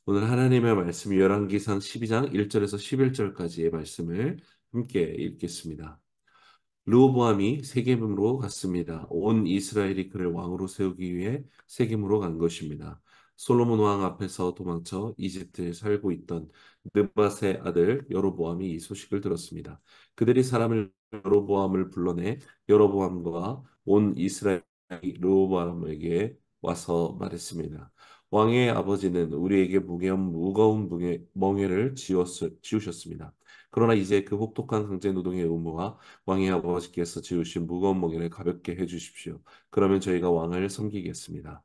오늘 하나님의 말씀 열왕기상 12장 1절에서 11절까지의 말씀을 함께 읽겠습니다. 르호보암이 세겜으로 갔습니다. 온 이스라엘이 그를 왕으로 세우기 위해 세겜으로 간 것입니다. 솔로몬 왕 앞에서 도망쳐 이집트에 살고 있던 느밧의 아들 여로보암이 이 소식을 들었습니다. 그들이 사람을 여로보암을 불러내 여로보암과 온 이스라엘이 르호보암에게 와서 말했습니다. 왕의 아버지는 우리에게 무거운 멍에를 지우셨습니다. 그러나 이제 그 혹독한 강제 노동의 의무와 왕의 아버지께서 지으신 무거운 멍에를 가볍게 해주십시오. 그러면 저희가 왕을 섬기겠습니다.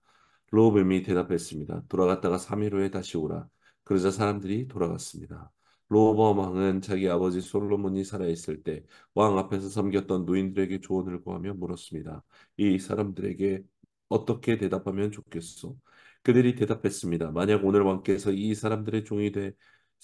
로브임이 대답했습니다. 돌아갔다가 3일 후에 다시 오라. 그러자 사람들이 돌아갔습니다. 로브암 왕은 자기 아버지 솔로몬이 살아있을 때 왕 앞에서 섬겼던 노인들에게 조언을 구하며 물었습니다. 이 사람들에게 어떻게 대답하면 좋겠소? 그들이 대답했습니다. 만약 오늘 왕께서 이 사람들의 종이 돼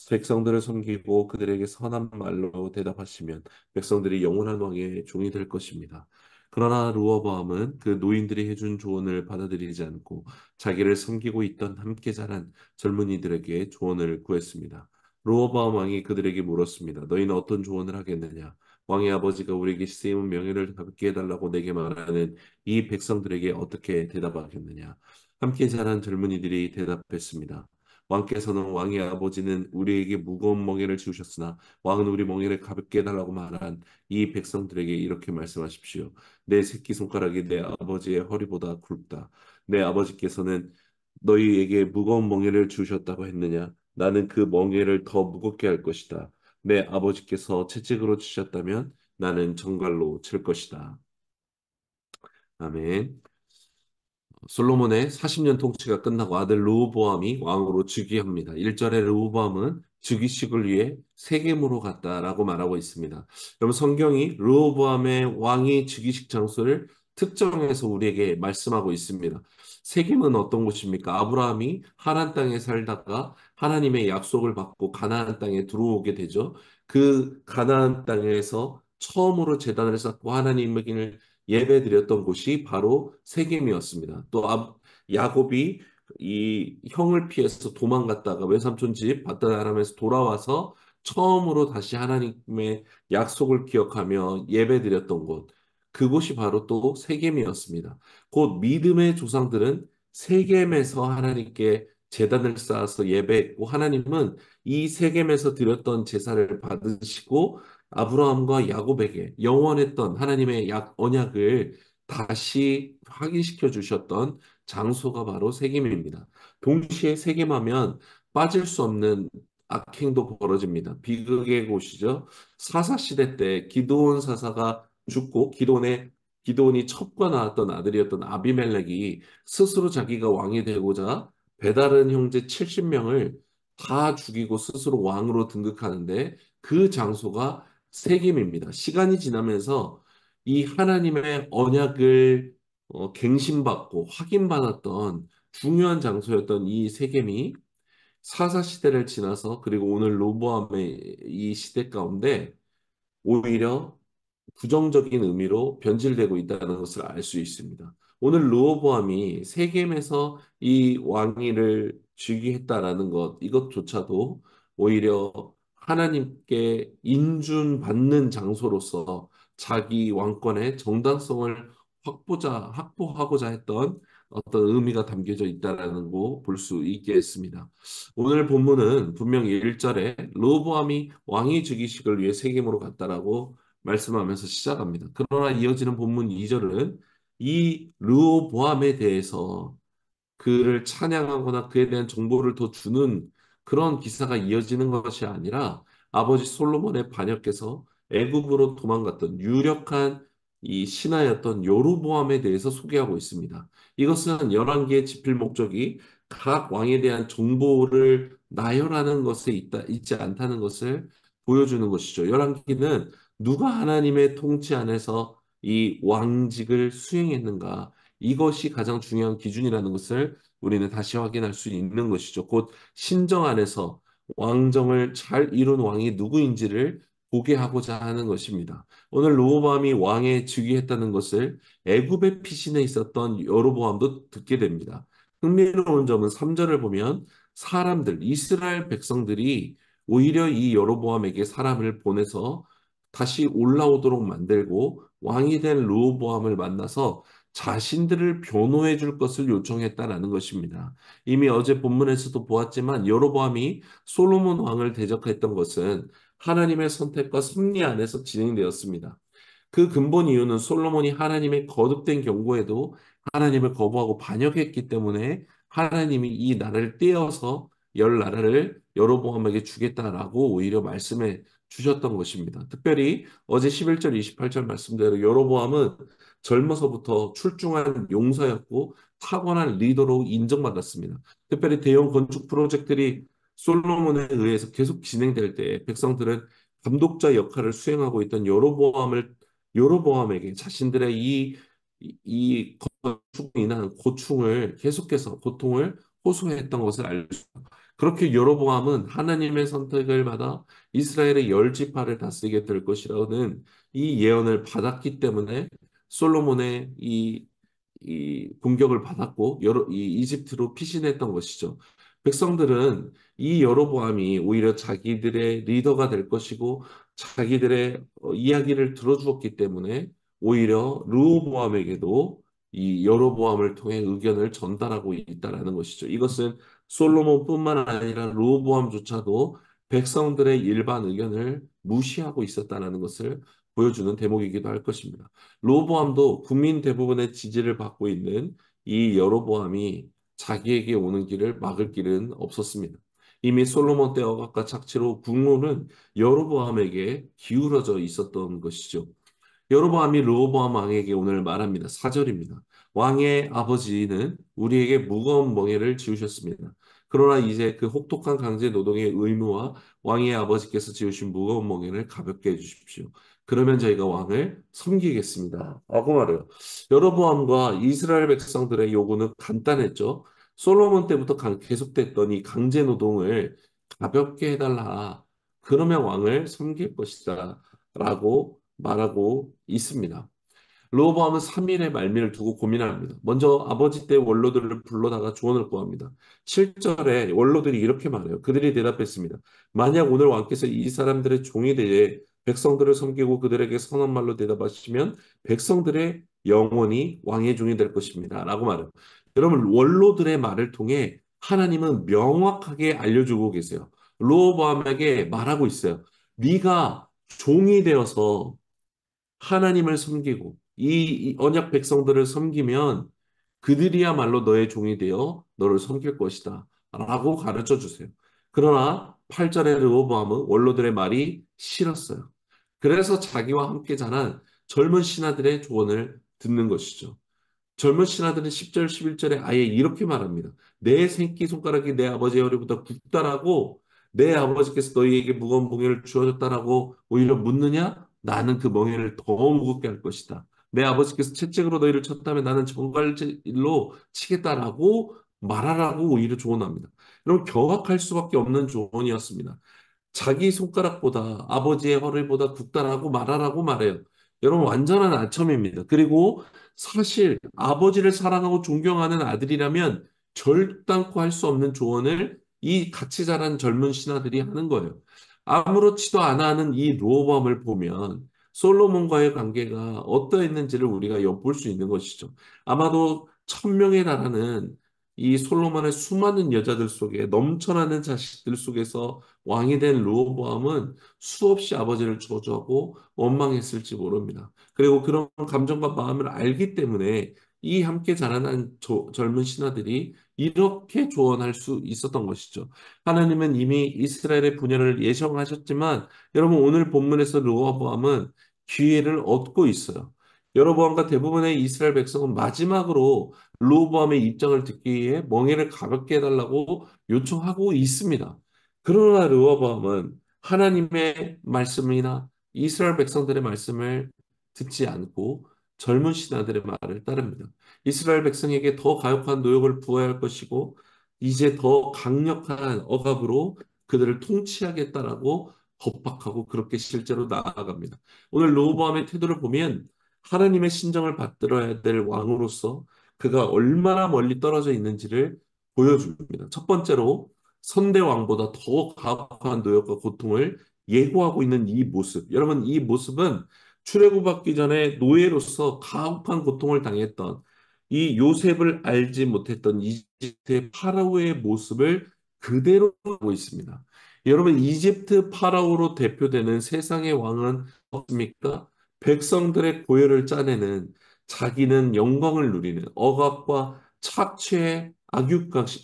백성들을 섬기고 그들에게 선한 말로 대답하시면 백성들이 영원한 왕의 종이 될 것입니다. 그러나 르호보암은 그 노인들이 해준 조언을 받아들이지 않고 자기를 섬기고 있던 함께 자란 젊은이들에게 조언을 구했습니다. 르호보암 왕이 그들에게 물었습니다. 너희는 어떤 조언을 하겠느냐? 왕의 아버지가 우리에게 세운 명예를 가볍게 해달라고 내게 말하는 이 백성들에게 어떻게 대답하겠느냐? 함께 자란 젊은이들이 대답했습니다. 왕께서는 왕의 아버지는 우리에게 무거운 멍에를 지우셨으나 왕은 우리 멍에를 가볍게 해달라고 말한 이 백성들에게 이렇게 말씀하십시오. 내 새끼손가락이 내 아버지의 허리보다 굵다. 내 아버지께서는 너희에게 무거운 멍에를 주셨다고 했느냐? 나는 그 멍에를 더 무겁게 할 것이다. 내 아버지께서 채찍으로 치셨다면 나는 정갈로 칠 것이다. 아멘. 솔로몬의 40년 통치가 끝나고 아들 르호보암이 왕으로 즉위합니다. 1절에 르호보암은 즉위식을 위해 세겜으로 갔다라고 말하고 있습니다. 여러분 성경이 르호보암의 왕이 즉위식 장소를 특정해서 우리에게 말씀하고 있습니다. 세겜은 어떤 곳입니까? 아브라함이 하란 땅에 살다가 하나님의 약속을 받고 가나안 땅에 들어오게 되죠. 그 가나안 땅에서 처음으로 제단을 쌓고 하나님을 예배드렸던 곳이 바로 세겜이었습니다. 또 야곱이 이 형을 피해서 도망갔다가 외삼촌 집 바단 아람에서 돌아와서 처음으로 다시 하나님의 약속을 기억하며 예배드렸던 곳, 그곳이 바로 또 세겜이었습니다. 곧 믿음의 조상들은 세겜에서 하나님께 제단을 쌓아서 예배했고 하나님은 이 세겜에서 드렸던 제사를 받으시고 아브라함과 야곱에게 영원했던 하나님의 언약을 다시 확인시켜 주셨던 장소가 바로 세겜입니다. 동시에 세겜하면 빠질 수 없는 악행도 벌어집니다. 비극의 곳이죠. 사사 시대 때 기드온 사사가 죽고 기드온이 첩과 낳았던 아들이었던 아비멜렉이 스스로 자기가 왕이 되고자 배다른 형제 70명을 다 죽이고 스스로 왕으로 등극하는데 그 장소가 세겜입니다. 시간이 지나면서 이 하나님의 언약을 갱신받고 확인받았던 중요한 장소였던 이 세겜이 사사 시대를 지나서 그리고 오늘 로보암의 이 시대 가운데 오히려 부정적인 의미로 변질되고 있다는 것을 알 수 있습니다. 오늘 르호보암이 세겜에서 이 왕위를 즉위했다라는 것, 이것조차도 오히려 하나님께 인준받는 장소로서 자기 왕권의 정당성을 확보하고자 했던 어떤 의미가 담겨져 있다라는 거 볼 수 있겠습니다. 오늘 본문은 분명히 1절에 르호보암이 왕위 즉위식을 위해 세겜으로 갔다라고 말씀하면서 시작합니다. 그러나 이어지는 본문 2절은 이 르호보암에 대해서 그를 찬양하거나 그에 대한 정보를 더 주는 그런 기사가 이어지는 것이 아니라 아버지 솔로몬의 반역께서 애굽으로 도망갔던 유력한 이 신하였던 여로보암에 대해서 소개하고 있습니다. 이것은 열왕기의 집필 목적이 각 왕에 대한 정보를 나열하는 것에 있지 않다는 것을 보여주는 것이죠. 열왕기는 누가 하나님의 통치 안에서 이 왕직을 수행했는가, 이것이 가장 중요한 기준이라는 것을 우리는 다시 확인할 수 있는 것이죠. 곧 신정 안에서 왕정을 잘 이룬 왕이 누구인지를 보게 하고자 하는 것입니다. 오늘 르호보암이 왕에 즉위했다는 것을 애굽의 피신에 있었던 여로보암도 듣게 됩니다. 흥미로운 점은 3절을 보면 사람들, 이스라엘 백성들이 오히려 이 여로보암에게 사람을 보내서 다시 올라오도록 만들고 왕이 된 르호보암을 만나서 자신들을 변호해 줄 것을 요청했다라는 것입니다. 이미 어제 본문에서도 보았지만 여로보암이 솔로몬 왕을 대적했던 것은 하나님의 선택과 섭리 안에서 진행되었습니다. 그 근본 이유는 솔로몬이 하나님의 거듭된 경고에도 하나님을 거부하고 반역했기 때문에 하나님이 이 나라를 떼어서 열 나라를 여로보암에게 주겠다라고 오히려 말씀해 주셨던 것입니다. 특별히 어제 11절, 28절 말씀대로 여로보암은 젊어서부터 출중한 용사였고 타고난 리더로 인정받았습니다. 특별히 대형 건축 프로젝트들이 솔로몬에 의해서 계속 진행될 때 백성들은 감독자 역할을 수행하고 있던 여로보암에게 자신들의 이 건축으로 인한 고충을 계속해서 고통을 호소했던 것을 알죠. 그렇게 여로보암은 하나님의 선택을 받아 이스라엘의 열 지파를 다스리게 될 것이라는 이 예언을 받았기 때문에 솔로몬의 이 공격을 받았고 이 이집트로 피신했던 것이죠. 백성들은 이 여로보암이 오히려 자기들의 리더가 될 것이고 자기들의 이야기를 들어주었기 때문에 오히려 르호보암에게도 이 여로보암을 통해 의견을 전달하고 있다라는 것이죠. 이것은 솔로몬뿐만 아니라 르호보암조차도 백성들의 일반 의견을 무시하고 있었다는 것을 보여주는 대목이기도 할 것입니다. 르호보암도 국민 대부분의 지지를 받고 있는 이 여로보암이 자기에게 오는 길을 막을 길은 없었습니다. 이미 솔로몬 때와 같과 착취로 국론은 여로보암에게 기울어져 있었던 것이죠. 여로보암이 르호보암 왕에게 오늘 말합니다. 4절입니다. 왕의 아버지는 우리에게 무거운 멍에를 지우셨습니다. 그러나 이제 그 혹독한 강제 노동의 의무와 왕의 아버지께서 지으신 무거운 멍에를 가볍게 해주십시오. 그러면 저희가 왕을 섬기겠습니다. 라고 말해요. 여로보암과 이스라엘 백성들의 요구는 간단했죠. 솔로몬 때부터 계속됐던 이 강제 노동을 가볍게 해달라. 그러면 왕을 섬길 것이다. 라고 말하고 있습니다. 르호보암은 3일의 말미를 두고 고민합니다. 먼저 아버지 때 원로들을 불러다가 조언을 구합니다. 7절에 원로들이 이렇게 말해요. 그들이 대답했습니다. 만약 오늘 왕께서 이 사람들의 종이 되어 백성들을 섬기고 그들에게 선한 말로 대답하시면 백성들의 영원히 왕의 종이 될 것입니다. 라고 말해요. 여러분 원로들의 말을 통해 하나님은 명확하게 알려주고 계세요. 르호보암에게 말하고 있어요. 네가 종이 되어서 하나님을 섬기고 이 언약 백성들을 섬기면 그들이야말로 너의 종이 되어 너를 섬길 것이다. 라고 가르쳐 주세요. 그러나 8절의 르호보암은 원로들의 말이 싫었어요. 그래서 자기와 함께 자란 젊은 신하들의 조언을 듣는 것이죠. 젊은 신하들은 10절, 11절에 아예 이렇게 말합니다. 내 새끼손가락이 내 아버지의 허리보다 굵다라고 내 아버지께서 너희에게 무거운 멍에를 주어졌다라고 오히려 묻느냐? 나는 그 멍에를 더 무겁게 할 것이다. 내 아버지께서 채찍으로 너희를 쳤다면 나는 정갈질로 치겠다라고 말하라고 오히려 조언합니다. 여러분 경악할 수밖에 없는 조언이었습니다. 자기 손가락보다 아버지의 허리보다 굵다라고 말하라고 말해요. 여러분 완전한 아첨입니다. 그리고 사실 아버지를 사랑하고 존경하는 아들이라면 절단코 할 수 없는 조언을 이 같이 자란 젊은 신하들이 하는 거예요. 아무렇지도 않아 하는 이 르호보암을 보면 솔로몬과의 관계가 어떠했는지를 우리가 엿볼 수 있는 것이죠. 아마도 1000명에 달하는 이 솔로몬의 수많은 여자들 속에 넘쳐나는 자식들 속에서 왕이 된 르호보암은 수없이 아버지를 저주하고 원망했을지 모릅니다. 그리고 그런 감정과 마음을 알기 때문에 이 함께 자라난 젊은 신하들이 이렇게 조언할 수 있었던 것이죠. 하나님은 이미 이스라엘의 분열을 예정하셨지만 여러분 오늘 본문에서 르호보암은 기회를 얻고 있어요. 여로보암과 대부분의 이스라엘 백성은 마지막으로 르호보암의 입장을 듣기 위해 멍에를 가볍게 해달라고 요청하고 있습니다. 그러나 르호보암은 하나님의 말씀이나 이스라엘 백성들의 말씀을 듣지 않고 젊은 신하들의 말을 따릅니다. 이스라엘 백성에게 더 가혹한 노역을 부어야 할 것이고 이제 더 강력한 억압으로 그들을 통치하겠다라고 겁박하고 그렇게 실제로 나아갑니다. 오늘 르호보암의 태도를 보면 하나님의 신정을 받들어야 될 왕으로서 그가 얼마나 멀리 떨어져 있는지를 보여줍니다. 첫 번째로 선대왕보다 더 가혹한 노역과 고통을 예고하고 있는 이 모습. 여러분, 이 모습은 출애굽받기 전에 노예로서 가혹한 고통을 당했던 이 요셉을 알지 못했던 이집트의 파라오의 모습을 그대로 하고 있습니다. 여러분, 이집트 파라오로 대표되는 세상의 왕은 없습니까? 백성들의 고열을 짜내는, 자기는 영광을 누리는 억압과 착취의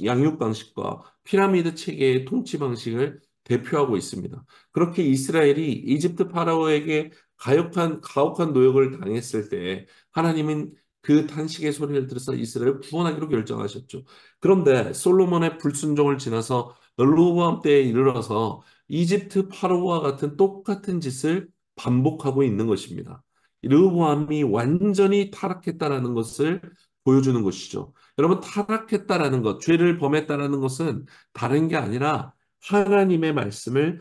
양육강식과 피라미드 체계의 통치 방식을 대표하고 있습니다. 그렇게 이스라엘이 이집트 파라오에게 가혹한 노역을 당했을 때 하나님은 그 탄식의 소리를 들어서 이스라엘을 구원하기로 결정하셨죠. 그런데 솔로몬의 불순종을 지나서 르호보암 때에 이르러서 이집트 파라오와 같은 똑같은 짓을 반복하고 있는 것입니다. 르호보암이 완전히 타락했다라는 것을 보여주는 것이죠. 여러분, 타락했다라는 것, 죄를 범했다라는 것은 다른 게 아니라 하나님의 말씀을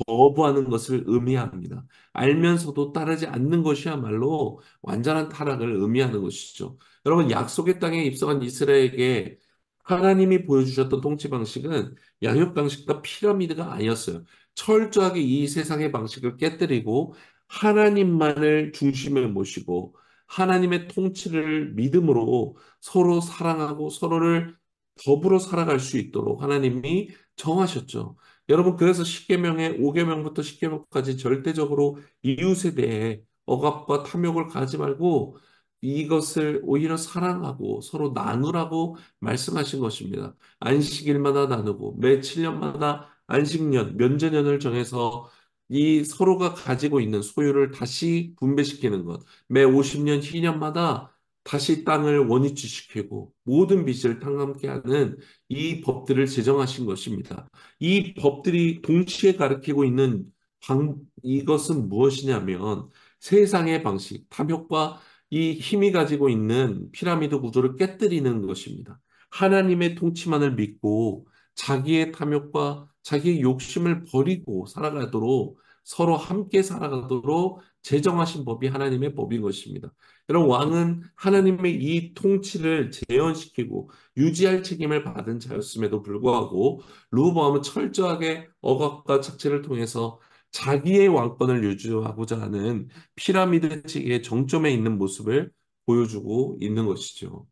거부하는 것을 의미합니다. 알면서도 따르지 않는 것이야말로 완전한 타락을 의미하는 것이죠. 여러분, 약속의 땅에 입성한 이스라엘에게 하나님이 보여주셨던 통치 방식은 양육 방식과 피라미드가 아니었어요. 철저하게 이 세상의 방식을 깨뜨리고 하나님만을 중심에 모시고 하나님의 통치를 믿음으로 서로 사랑하고 서로를 더불어 살아갈 수 있도록 하나님이 정하셨죠. 여러분, 그래서 십계명의 5계명부터 10계명까지 절대적으로 이웃에 대해 억압과 탐욕을 가지 말고 이것을 오히려 사랑하고 서로 나누라고 말씀하신 것입니다. 안식일마다 나누고 매 7년마다 안식년, 면제년을 정해서 이 서로가 가지고 있는 소유를 다시 분배시키는 것, 매 50년 희년마다 다시 땅을 원위치시키고 모든 빚을 탕감케 하는 이 법들을 제정하신 것입니다. 이 법들이 동시에 가리키고 있는 이것은 무엇이냐면 세상의 방식, 탐욕과 이 힘이 가지고 있는 피라미드 구조를 깨뜨리는 것입니다. 하나님의 통치만을 믿고 자기의 탐욕과 자기의 욕심을 버리고 살아가도록 서로 함께 살아가도록 제정하신 법이 하나님의 법인 것입니다. 여러분, 왕은 하나님의 이 통치를 재현시키고 유지할 책임을 받은 자였음에도 불구하고 르호보암은 철저하게 억압과 착취를 통해서 자기의 왕권을 유지하고자 하는 피라미드 체계의 정점에 있는 모습을 보여주고 있는 것이죠.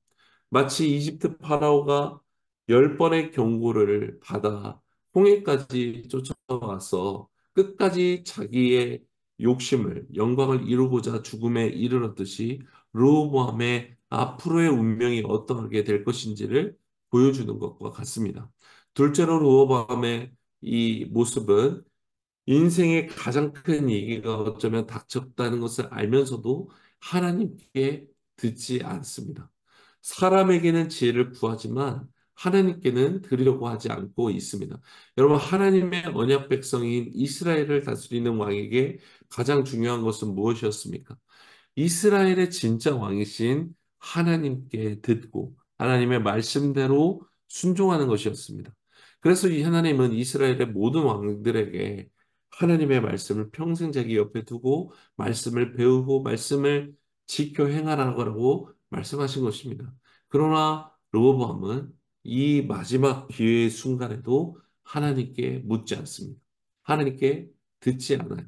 마치 이집트 파라오가 10번의 경고를 받아 홍해까지 쫓아와서 끝까지 자기의 욕심을, 영광을 이루고자 죽음에 이르렀듯이 르호보암의 앞으로의 운명이 어떠하게 될 것인지를 보여주는 것과 같습니다. 둘째로 르호보암의 이 모습은 인생의 가장 큰 위기가 어쩌면 닥쳤다는 것을 알면서도 하나님께 듣지 않습니다. 사람에게는 지혜를 구하지만 하나님께는 드리려고 하지 않고 있습니다. 여러분, 하나님의 언약 백성인 이스라엘을 다스리는 왕에게 가장 중요한 것은 무엇이었습니까? 이스라엘의 진짜 왕이신 하나님께 듣고 하나님의 말씀대로 순종하는 것이었습니다. 그래서 이 하나님은 이스라엘의 모든 왕들에게 하나님의 말씀을 평생 자기 옆에 두고 말씀을 배우고 말씀을 지켜 행하라고 말씀하신 것입니다. 그러나 르호보암은 이 마지막 기회의 순간에도 하나님께 묻지 않습니다. 하나님께 듣지 않아요.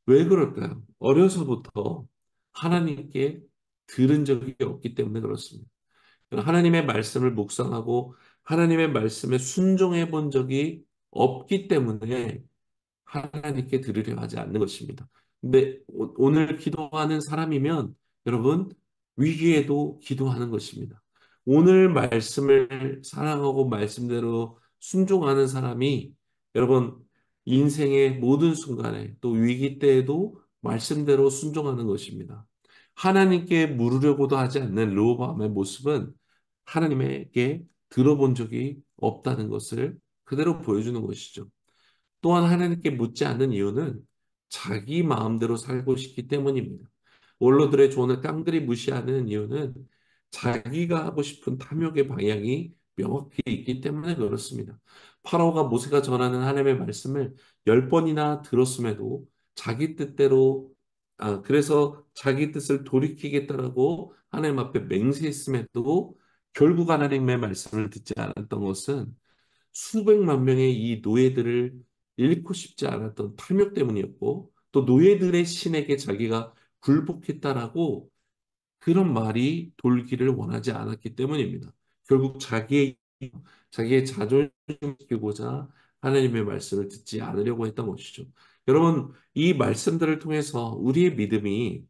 왜 그럴까요? 어려서부터 하나님께 들은 적이 없기 때문에 그렇습니다. 하나님의 말씀을 묵상하고 하나님의 말씀에 순종해 본 적이 없기 때문에 하나님께 들으려 하지 않는 것입니다. 근데 오늘 기도하는 사람이면 여러분 위기에도 기도하는 것입니다. 오늘 말씀을 사랑하고 말씀대로 순종하는 사람이 여러분 인생의 모든 순간에 또 위기 때에도 말씀대로 순종하는 것입니다. 하나님께 물으려고도 하지 않는 르호보암의 모습은 하나님에게 들어본 적이 없다는 것을 그대로 보여주는 것이죠. 또한 하나님께 묻지 않는 이유는 자기 마음대로 살고 싶기 때문입니다. 원로들의 조언을 깡그리 무시하는 이유는 자기가 하고 싶은 탐욕의 방향이 명확히 있기 때문에 그렇습니다. 파라오가 모세가 전하는 하나님의 말씀을 10번이나 들었음에도 자기 뜻대로 그래서 자기 뜻을 돌이키겠다라고 하나님 앞에 맹세했음에도 결국 하나님의 말씀을 듣지 않았던 것은 수백만 명의 이 노예들을 잃고 싶지 않았던 탐욕 때문이었고 또 노예들의 신에게 자기가 굴복했다라고 그런 말이 돌기를 원하지 않았기 때문입니다. 결국 자기의 자존심을 지키고자 하나님의 말씀을 듣지 않으려고 했던 것이죠. 여러분, 이 말씀들을 통해서 우리의 믿음이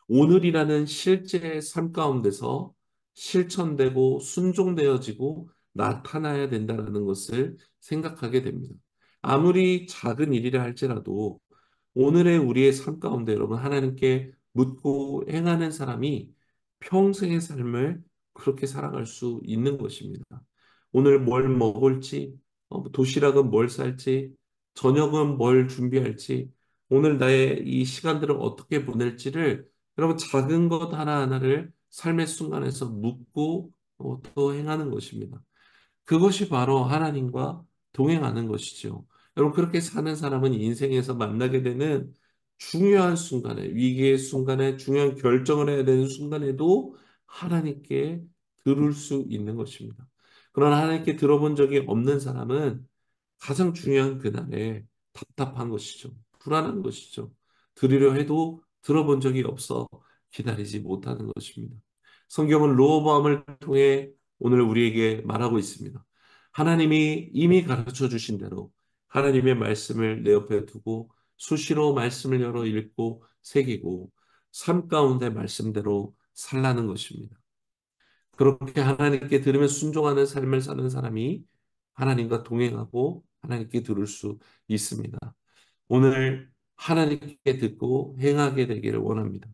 오늘이라는 실제 삶 가운데서 실천되고 순종되어지고 나타나야 된다는 것을 생각하게 됩니다. 아무리 작은 일이라 할지라도 오늘의 우리의 삶 가운데 여러분 하나님께 묻고 행하는 사람이 평생의 삶을 그렇게 살아갈 수 있는 것입니다. 오늘 뭘 먹을지, 도시락은 뭘 쌀지, 저녁은 뭘 준비할지, 오늘 나의 이 시간들을 어떻게 보낼지를 여러분 작은 것 하나하나를 삶의 순간에서 묻고 또 행하는 것입니다. 그것이 바로 하나님과 동행하는 것이죠. 여러분, 그렇게 사는 사람은 인생에서 만나게 되는 중요한 순간에, 위기의 순간에, 중요한 결정을 해야 되는 순간에도 하나님께 들을 수 있는 것입니다. 그러나 하나님께 들어본 적이 없는 사람은 가장 중요한 그날에 답답한 것이죠. 불안한 것이죠. 들으려 해도 들어본 적이 없어 기다리지 못하는 것입니다. 성경은 로보암을 통해 오늘 우리에게 말하고 있습니다. 하나님이 이미 가르쳐 주신 대로 하나님의 말씀을 내 옆에 두고 수시로 말씀을 열어 읽고 새기고 삶 가운데 말씀대로 살라는 것입니다. 그렇게 하나님께 들으며 순종하는 삶을 사는 사람이 하나님과 동행하고 하나님께 들을 수 있습니다. 오늘 하나님께 듣고 행하게 되기를 원합니다.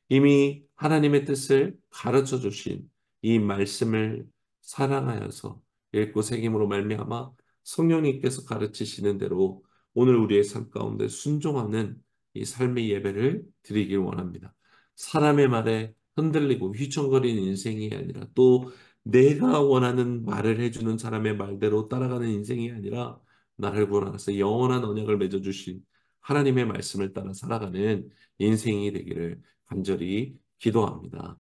이미 하나님의 뜻을 가르쳐 주신 이 말씀을 사랑하여서 읽고 새김으로 말미암아 성령님께서 가르치시는 대로 오늘 우리의 삶 가운데 순종하는 이 삶의 예배를 드리길 원합니다. 사람의 말에 흔들리고 휘청거리는 인생이 아니라 또 내가 원하는 말을 해주는 사람의 말대로 따라가는 인생이 아니라 나를 구원하셔서 영원한 언약을 맺어주신 하나님의 말씀을 따라 살아가는 인생이 되기를 간절히 기도합니다.